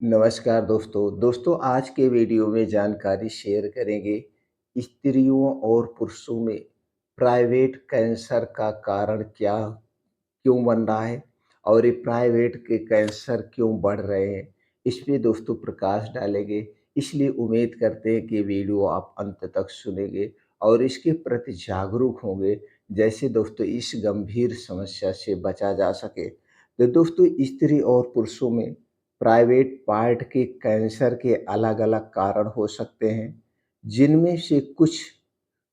नमस्कार दोस्तों आज के वीडियो में जानकारी शेयर करेंगे स्त्रियों और पुरुषों में प्राइवेट कैंसर का कारण क्या क्यों बन रहा है और ये प्राइवेट के कैंसर क्यों बढ़ रहे हैं। इस पे दोस्तों प्रकाश डालेंगे। इसलिए उम्मीद करते हैं कि वीडियो आप अंत तक सुनेंगे और इसके प्रति जागरूक होंगे, जैसे दोस्तों इस गंभीर समस्या से बचा जा सके। तो दोस्तों स्त्री और पुरुषों में प्राइवेट पार्ट के कैंसर के अलग-अलग कारण हो सकते हैं, जिनमें से कुछ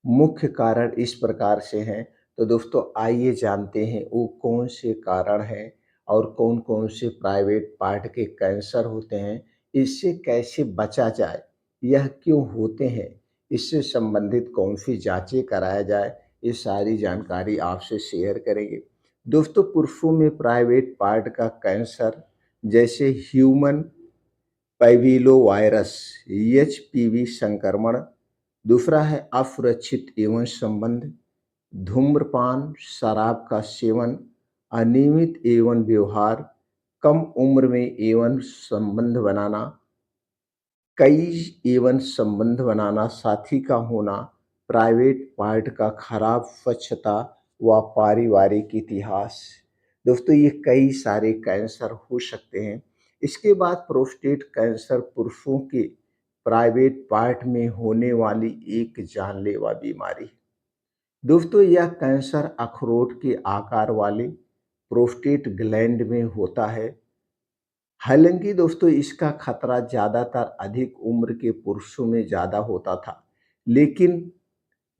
मुख्य कारण इस प्रकार से हैं। तो दोस्तों आइए जानते हैं वो कौन से कारण हैं और कौन-कौन से प्राइवेट पार्ट के कैंसर होते हैं, इससे कैसे बचा जाए, यह क्यों होते हैं, इससे संबंधित कौन-सी जाँचें कराया जाए, ये सारी जानकारी आपसे शेयर करेंगे। दोस्तों पुरुषों में प्राइवेट पार्ट का कैंसर जैसे ह्यूमन पैपिलोवायरस एचपीवी संक्रमण, दूसरा है असुरक्षित यौन संबंध, धूम्रपान, शराब का सेवन, अनियमित यौन व्यवहार, कम उम्र में यौन संबंध बनाना, कई यौन संबंध बनाना, साथी का होना, प्राइवेट पार्ट का खराब स्वच्छता व पारिवारिक इतिहास। दोस्तों ये कई सारे कैंसर हो सकते हैं। इसके बाद प्रोस्टेट कैंसर पुरुषों के प्राइवेट पार्ट में होने वाली एक जानलेवा बीमारी है। दोस्तों यह कैंसर अखरोट के आकार वाले प्रोस्टेट ग्लैंड में होता है। हालांकि दोस्तों इसका खतरा ज़्यादातर अधिक उम्र के पुरुषों में ज़्यादा होता था, लेकिन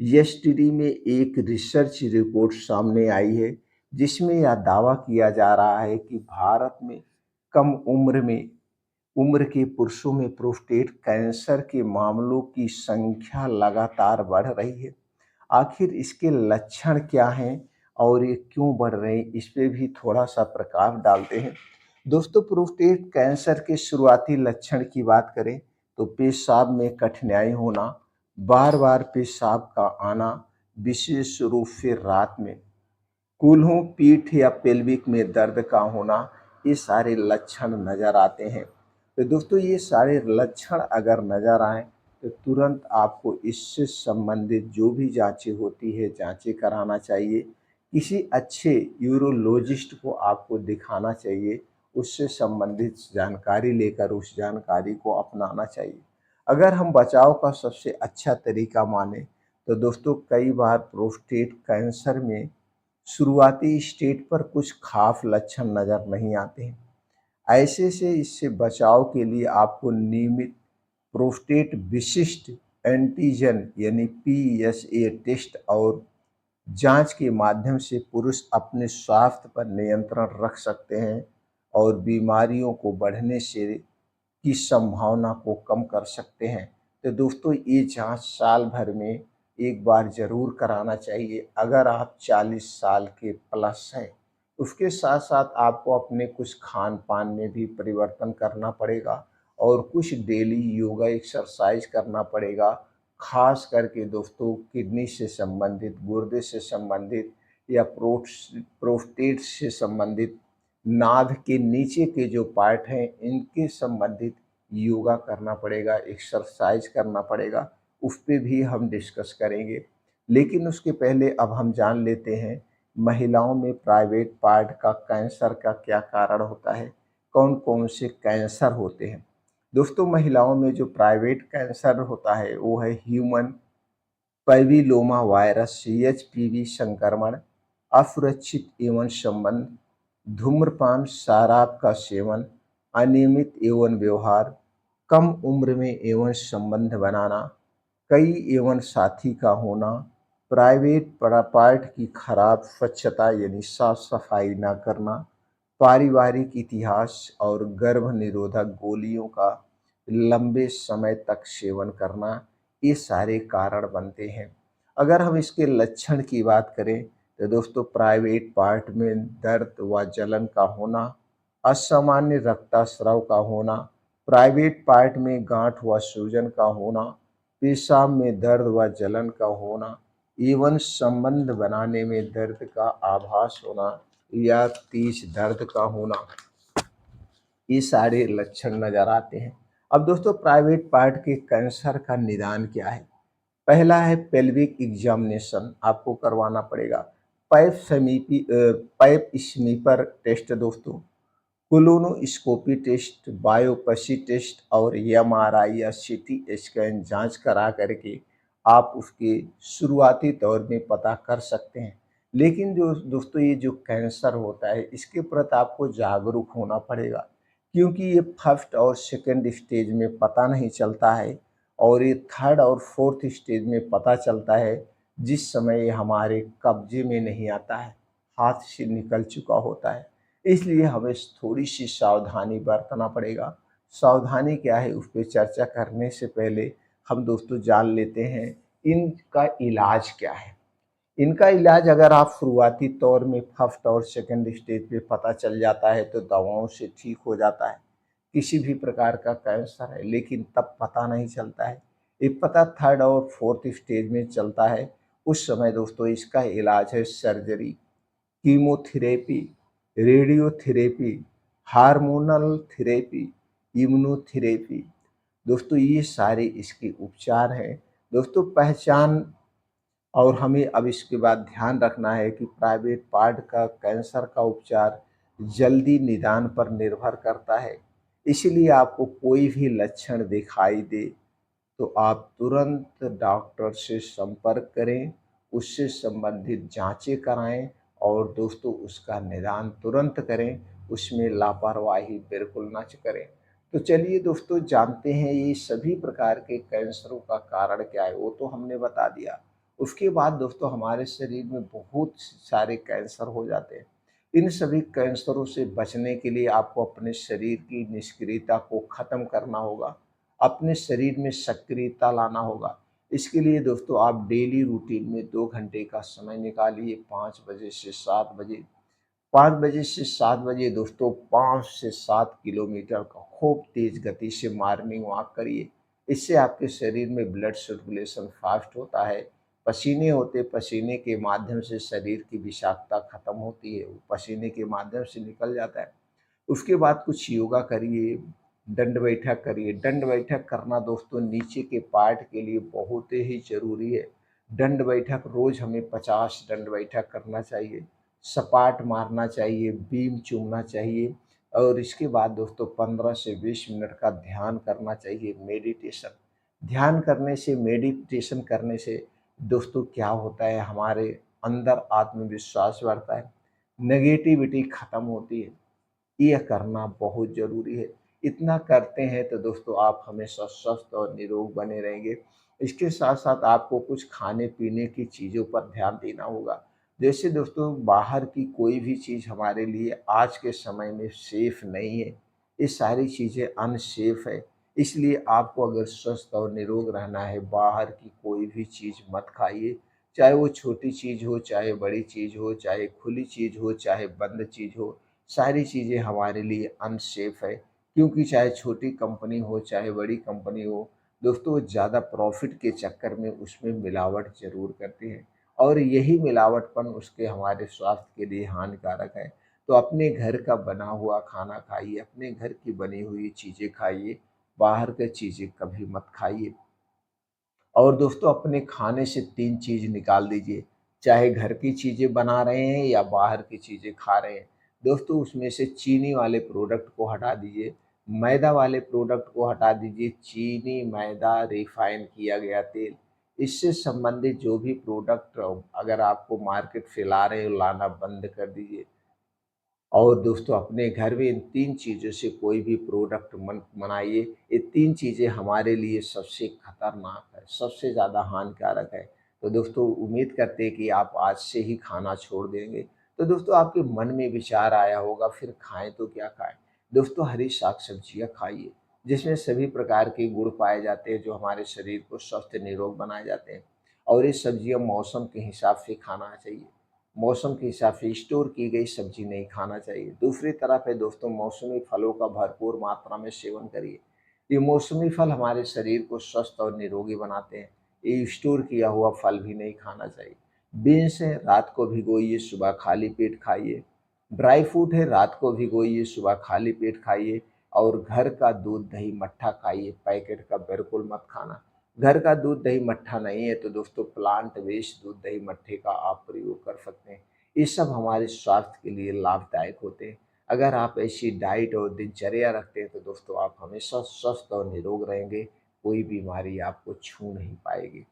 यस्टरडे में एक रिसर्च रिपोर्ट सामने आई है, जिसमें यह दावा किया जा रहा है कि भारत में कम उम्र के पुरुषों में प्रोस्टेट कैंसर के मामलों की संख्या लगातार बढ़ रही है। आखिर इसके लक्षण क्या हैं और ये क्यों बढ़ रहे हैं, इस पे भी थोड़ा-सा प्रकाश डालते हैं। दोस्तों प्रोस्टेट कैंसर के शुरुआती लक्षण की बात करें तो पेशाब में कठिनाई होना, बार-बार पेशाब का आना, विशेष रूप से रात में, कूल्हों, पीठ या पेल्विक में दर्द का होना, ये सारे लक्षण नज़र आते हैं। तो दोस्तों ये सारे लक्षण अगर नज़र आएँ तो तुरंत आपको इससे संबंधित जो भी जाँचें होती है, जाँचें कराना चाहिए। किसी अच्छे यूरोलॉजिस्ट को आपको दिखाना चाहिए, उससे संबंधित जानकारी लेकर उस जानकारी को अपनाना चाहिए। अगर हम बचाव का सबसे अच्छा तरीका मानें तो दोस्तों कई बार प्रोस्टेट कैंसर में शुरुआती स्टेज पर कुछ खास लक्षण नज़र नहीं आते हैं। ऐसे से इससे बचाव के लिए आपको नियमित प्रोस्टेट विशिष्ट एंटीजन यानी पीएसए टेस्ट और जांच के माध्यम से पुरुष अपने स्वास्थ्य पर नियंत्रण रख सकते हैं और बीमारियों को बढ़ने से की संभावना को कम कर सकते हैं। तो दोस्तों ये जांच साल भर में एक बार ज़रूर कराना चाहिए अगर आप 40 साल के प्लस हैं। उसके साथ-साथ आपको अपने कुछ खान-पान में भी परिवर्तन करना पड़ेगा और कुछ डेली योगा एक्सरसाइज करना पड़ेगा। ख़ास करके दोस्तों किडनी से संबंधित, गुर्दे से संबंधित या प्रोस्टेट से संबंधित नाभि के नीचे के जो पार्ट हैं, इनके संबंधित योगा करना पड़ेगा, एक्सरसाइज करना पड़ेगा, उस पे भी हम डिस्कस करेंगे। लेकिन उसके पहले अब हम जान लेते हैं महिलाओं में प्राइवेट पार्ट का कैंसर का क्या कारण होता है, कौन-कौन से कैंसर होते हैं। दोस्तों महिलाओं में जो प्राइवेट कैंसर होता है वो है ह्यूमन पैपिलोमा वायरस एचपीवी संक्रमण, असुरक्षित यौन संबंध, धूम्रपान, शराब का सेवन, अनियमित यौन व्यवहार, कम उम्र में यौन संबंध बनाना, कई यौन साथी का होना, प्राइवेट पार्ट की खराब स्वच्छता यानी साफ सफाई ना करना, पारिवारिक इतिहास और गर्भ निरोधक गोलियों का लंबे समय तक सेवन करना, ये सारे कारण बनते हैं। अगर हम इसके लक्षण की बात करें तो दोस्तों प्राइवेट पार्ट में दर्द व जलन का होना, असामान्य रक्तस्राव का होना, प्राइवेट पार्ट में गांठ व सूजन का होना, पेशाब में दर्द व जलन का होना, एवं संबंध बनाने में दर्द का आभास होना या तेज दर्द का होना। ये सारे लक्षण नज़र आते हैं। अब दोस्तों प्राइवेट पार्ट के कैंसर का निदान क्या है? पहला है पेल्विक एग्जामिनेशन आपको करवाना पड़ेगा। पैप स्मीपर टेस्ट दोस्तों, कोलोनोस्कोपी टेस्ट, बायोप्सी टेस्ट और एमआरआई या सीटी स्कैन जांच करा करके आप उसके शुरुआती दौर में पता कर सकते हैं। लेकिन जो दोस्तों ये जो कैंसर होता है इसके प्रति आपको जागरूक होना पड़ेगा, क्योंकि ये फर्स्ट और सेकंड स्टेज में पता नहीं चलता है और ये थर्ड और फोर्थ स्टेज में पता चलता है, जिस समय ये हमारे कब्जे में नहीं आता है, हाथ से निकल चुका होता है। इसलिए हमें थोड़ी-सी सावधानी बरतना पड़ेगा। सावधानी क्या है उस पे चर्चा करने से पहले हम दोस्तों जान लेते हैं इनका इलाज क्या है। इनका इलाज अगर आप शुरुआती तौर में फर्स्ट और सेकंड स्टेज पे पता चल जाता है तो दवाओं से ठीक हो जाता है। किसी भी प्रकार का कैंसर है लेकिन तब पता नहीं चलता है। ये पता थर्ड और फोर्थ स्टेज में चलता है। उस समय दोस्तों इसका इलाज है surgery, chemotherapy, radiotherapy, hormonal therapy, immunotherapy. दोस्तों ये सारे इसके उपचार हैं। दोस्तों पहचान और हमें अब इसके बाद ध्यान रखना है कि प्राइवेट पार्ट का कैंसर का उपचार जल्दी निदान पर निर्भर करता है। इसीलिए आपको कोई भी लक्षण दिखाई दे तो आप तुरंत डॉक्टर से संपर्क करें, उससे संबंधित जाँचें कराएँ और दोस्तों उसका निदान तुरंत करें, उसमें लापरवाही बिल्कुल ना करें। तो चलिए दोस्तों जानते हैं ये सभी प्रकार के कैंसरों का कारण क्या है, वो तो हमने बता दिया। उसके बाद दोस्तों हमारे शरीर में बहुत सारे कैंसर हो जाते हैं। इन सभी कैंसरों से बचने के लिए आपको अपने शरीर की निष्क्रियता को ख़त्म करना होगा। अपने शरीर में सक्रियता लाना होगा। इसके लिए दोस्तों आप डेली रूटीन में 2 घंटे का समय निकालिए 5 बजे से 7 बजे। 5 बजे से 7 बजे दोस्तों 5 से 7 किलोमीटर का खूब तेज़ गति से मॉर्निंग वॉक करिए। इससे आपके शरीर में ब्लड सर्कुलेशन फ़ास्ट होता है। पसीने होते, पसीने के माध्यम से शरीर की विषाक्तता खत्म होती है, वो पसीने के माध्यम से निकल जाता है। उसके बाद कुछ योगा करिए, दंड बैठक करिए। दंड बैठक करना दोस्तों नीचे के पार्ट के लिए बहुत ही ज़रूरी है। दंड बैठक रोज़ हमें 50 दंड बैठक करना चाहिए, सपाट मारना चाहिए, बीम चूमना चाहिए और इसके बाद दोस्तों 15 से 20 मिनट का ध्यान करना चाहिए, मेडिटेशन। ध्यान करने से, मेडिटेशन करने से दोस्तों क्या होता है, हमारे अंदर आत्मविश्वास बढ़ता है, नेगेटिविटी खत्म होती है। यह करना बहुत ज़रूरी है। इतना करते हैं तो दोस्तों आप हमेशा स्वस्थ और निरोग बने रहेंगे। इसके साथ-साथ आपको कुछ खाने-पीने की चीज़ों पर ध्यान देना होगा। जैसे दोस्तों बाहर की कोई भी चीज़ हमारे लिए आज के समय में सेफ़ नहीं है। ये सारी चीज़ें अनसेफ़ है। इसलिए आपको अगर स्वस्थ और निरोग रहना है, बाहर की कोई भी चीज़ मत खाइए। चाहे वो छोटी चीज़ हो, चाहे बड़ी चीज़ हो, चाहे खुली चीज़ हो, चाहे बंद चीज़ हो। सारी चीज़ें हमारे लिए अनसेफ है, क्योंकि चाहे छोटी कंपनी हो चाहे बड़ी कंपनी हो दोस्तों ज़्यादा प्रॉफिट के चक्कर में उसमें मिलावट ज़रूर करती है और यही मिलावटपन उसके हमारे स्वास्थ्य के लिए हानिकारक है। तो अपने घर का बना हुआ खाना खाइए, अपने घर की बनी हुई चीज़ें खाइए, बाहर की चीज़ें कभी मत खाइए। और दोस्तों अपने खाने से 3 चीज़ निकाल दीजिए, चाहे घर की चीज़ें बना रहे हैं या बाहर की चीज़ें खा रहे हैं। दोस्तों उसमें से चीनी वाले प्रोडक्ट को हटा दीजिए, मैदा वाले प्रोडक्ट को हटा दीजिए, चीनी, मैदा, रिफ़ाइन किया गया तेल, इससे संबंधित जो भी प्रोडक्ट अगर आपको मार्केट से ला रहे हो, लाना बंद कर दीजिए। और दोस्तों अपने घर में इन 3 चीज़ों से कोई भी प्रोडक्ट मन बनाइए। ये 3 चीज़ें हमारे लिए सबसे खतरनाक है, सबसे ज़्यादा हानिकारक है। तो दोस्तों उम्मीद करते हैं कि आप आज से ही खाना छोड़ देंगे। तो दोस्तों आपके मन में विचार आया होगा फिर खाएँ तो क्या खाएँ? दोस्तों हरी साग-सब्जियाँ खाइए, जिसमें सभी प्रकार के गुण पाए जाते हैं जो हमारे शरीर को स्वस्थ निरोग बनाए जाते हैं। और ये सब्जियाँ मौसम के हिसाब से खाना चाहिए। मौसम के हिसाब से स्टोर की गई सब्जी नहीं खाना चाहिए। दूसरी तरफ है दोस्तों मौसमी फलों का भरपूर मात्रा में सेवन करिए। ये मौसमी फल हमारे शरीर को स्वस्थ और निरोगी बनाते हैं। ये स्टोर किया हुआ फल भी नहीं खाना चाहिए। बीन्स है रात को भिगोइए, सुबह खाली पेट खाइए। ड्राई फ्रूट है रात को भिगोइए, सुबह खाली पेट खाइए। और घर का दूध दही मट्ठा खाइए, पैकेट का बिल्कुल मत खाना। घर का दूध दही मट्ठा नहीं है तो दोस्तों प्लांट बेस्ड दूध दही मट्ठे का आप प्रयोग कर सकते हैं। ये सब हमारे स्वास्थ्य के लिए लाभदायक होते हैं। अगर आप ऐसी डाइट और दिनचर्या रखते हैं तो दोस्तों आप हमेशा स्वस्थ और निरोग रहेंगे, कोई बीमारी आपको छू नहीं पाएगी।